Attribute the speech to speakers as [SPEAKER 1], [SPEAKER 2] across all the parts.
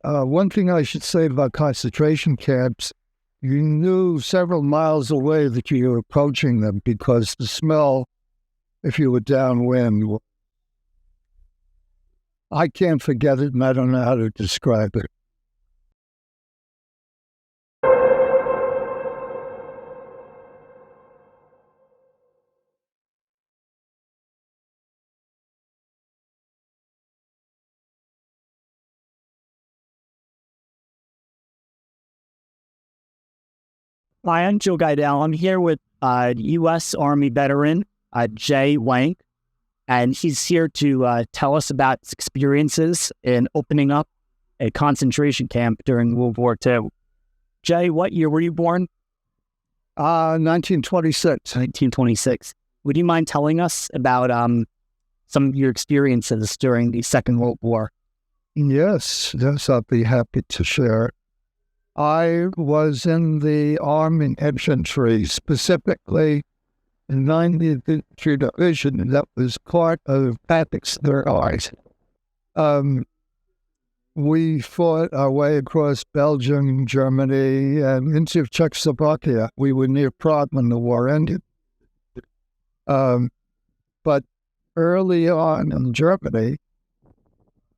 [SPEAKER 1] One thing I should say about concentration camps, you knew several miles away that you were approaching them because the smell, if you were downwind, I can't forget it and I don't know how to describe it.
[SPEAKER 2] Hi, I'm Joe Guidell. I'm here with U.S. Army veteran Jay Wenk, and he's here to tell us about his experiences in opening up a concentration camp during World War II. Jay, what year were you born?
[SPEAKER 1] 1926.
[SPEAKER 2] 1926. Would you mind telling us about some of your experiences during the Second World War?
[SPEAKER 1] Yes, I'd be happy to share. I was in the Army Infantry, specifically the 90th Infantry Division, that was part of Patrick's Third Army. We fought our way across Belgium, Germany, and into Czechoslovakia. We were near Prague when the war ended. But early on in Germany,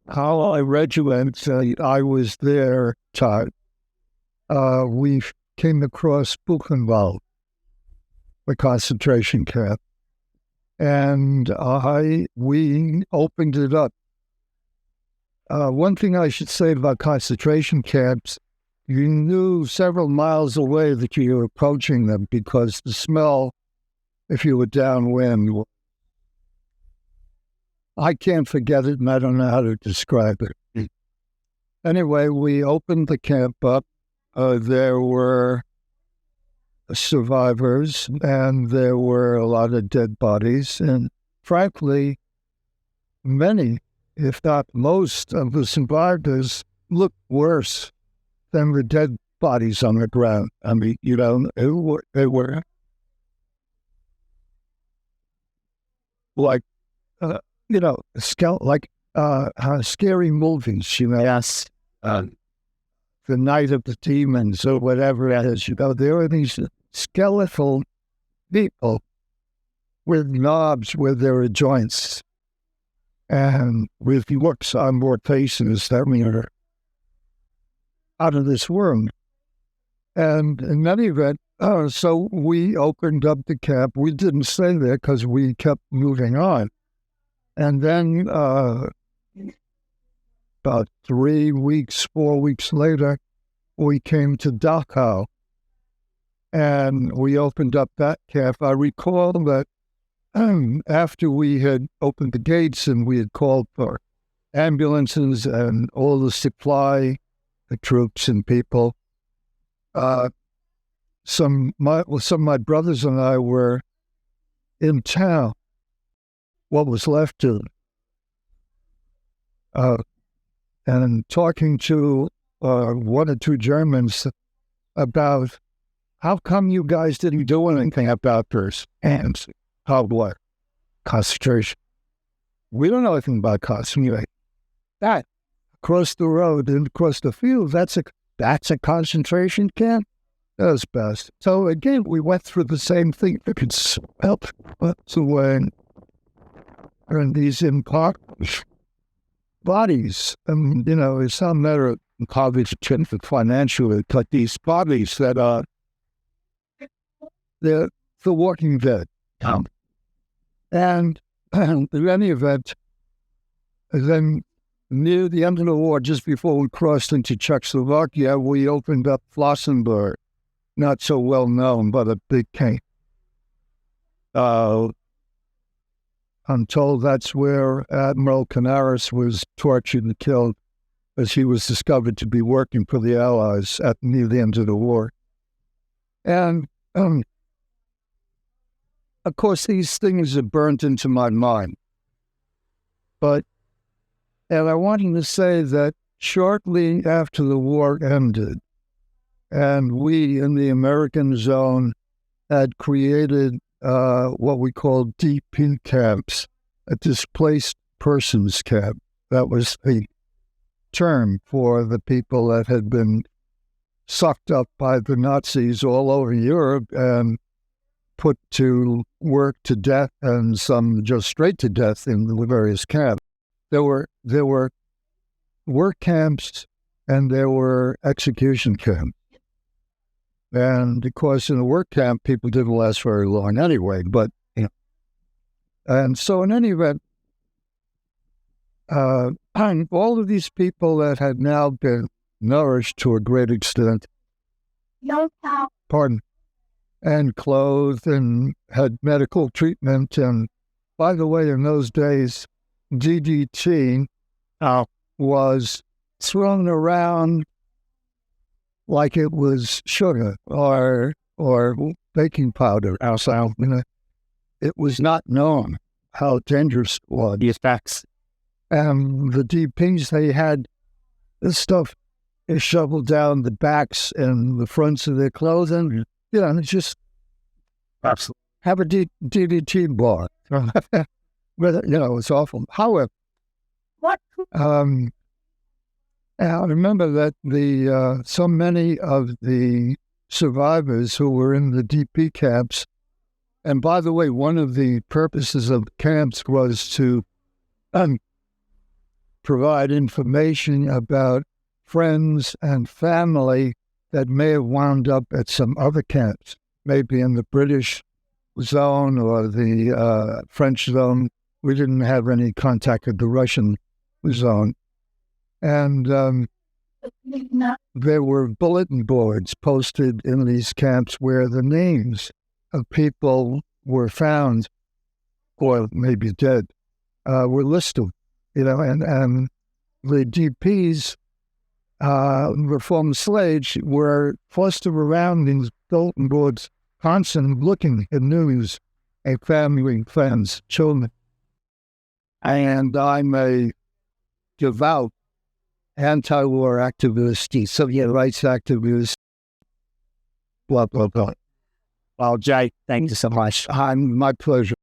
[SPEAKER 1] our regiment, I was there, we came across Buchenwald, the concentration camp, and we opened it up. One thing I should say about concentration camps, you knew several miles away that you were approaching them because the smell, if you were downwind, I can't forget it and I don't know how to describe it. Anyway, we opened the camp up. There were survivors and there were a lot of dead bodies. And frankly, many, if not most, of the survivors looked worse than the dead bodies on the ground. I mean, they were like, scary movies,
[SPEAKER 2] Yes.
[SPEAKER 1] The Night of the Demons or whatever it is. There are these skeletal people with knobs where there are joints and with looks on their faces that are out of this world. And in any event, so we opened up the camp. We didn't stay there because we kept moving on. And then about 4 weeks later, we came to Dachau, and we opened up that camp. I recall that after we had opened the gates and we had called for ambulances and all the supply, the troops and people, some of my brothers and I were in town, what was left of them, and talking to one or two Germans about how come you guys didn't do anything about this and what? Concentration. We don't know anything about concentration. That across the road and across the field, that's a concentration camp. That's best. So again, we went through the same thing. You could smell what's away and these impoverished bodies. And it's not a matter of impoverished financially, but these bodies that are the Walking Dead. And in any event, then near the end of the war, just before we crossed into Czechoslovakia, we opened up Flossenburg, not so well known, but a big camp. I'm told that's where Admiral Canaris was tortured and killed, as he was discovered to be working for the Allies near the end of the war. And of course, these things are burnt into my mind. And I wanted to say that shortly after the war ended, and we in the American zone had created what we call DP camps, a displaced persons camp. That was the term for the people that had been sucked up by the Nazis all over Europe and put to work to death, and some just straight to death in the various camps. There were work camps and there were execution camps. And of course, in a work camp, people didn't last very long anyway. But and so in any event, all of these people that had now been nourished to a great extent, and clothed and had medical treatment. And by the way, in those days, DDT was thrown around like it was sugar or baking powder outside. It was not known how dangerous it was.
[SPEAKER 2] The effects.
[SPEAKER 1] And the DPs, they had this stuff shoveled down the backs and the fronts of their clothing. And it's just have a DDT bar. It's awful. However, I remember that so many of the survivors who were in the DP camps, and by the way, one of the purposes of the camps was to provide information about friends and family that may have wound up at some other camps, maybe in the British zone or the French zone. We didn't have any contact with the Russian zone. And there were bulletin boards posted in these camps where the names of people were found, or maybe dead, were listed. And the DPs, reformed slaves, were clustered around these bulletin boards, constantly looking at news, and family, friends, children. And I'm a devout anti-war activist, civil rights activist, blah, blah, blah.
[SPEAKER 2] Well, Jay, thank you so much.
[SPEAKER 1] My pleasure.